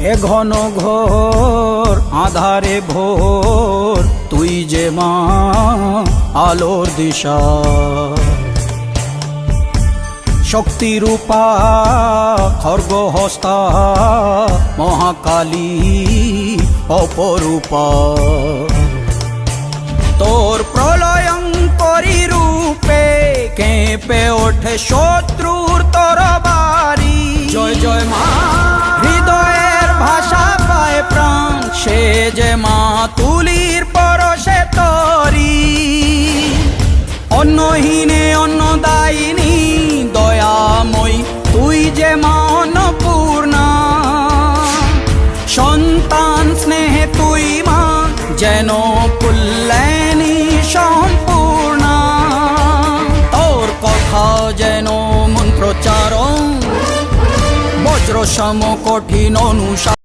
এ ঘন ঘোর আধারে ভোর তুই যে মা আলোর দিশা, শক্তিরূপা খর্গহস্তা মহাকালী অপরূপা। তোর প্রলয়ঙ্করী রূপে কেঁপে ওঠে শত্রুর তরবারি। জয় জয় মা, হৃদয়ের ভাষা পায় প্রাণ, সে যে মা তুলির পরশে তরি। অন্নহীনে অন্নদায়িনী দয়াময়ী, তুই যে মা অন্নপূর্ণা। সন্তান স্নেহে তুই মা যেন কল্যাণী সম্পূর্ণা। তোর কথা যেন মন্ত্রোচ্চারণ, বজ্র সম কঠিন অনুশাসন।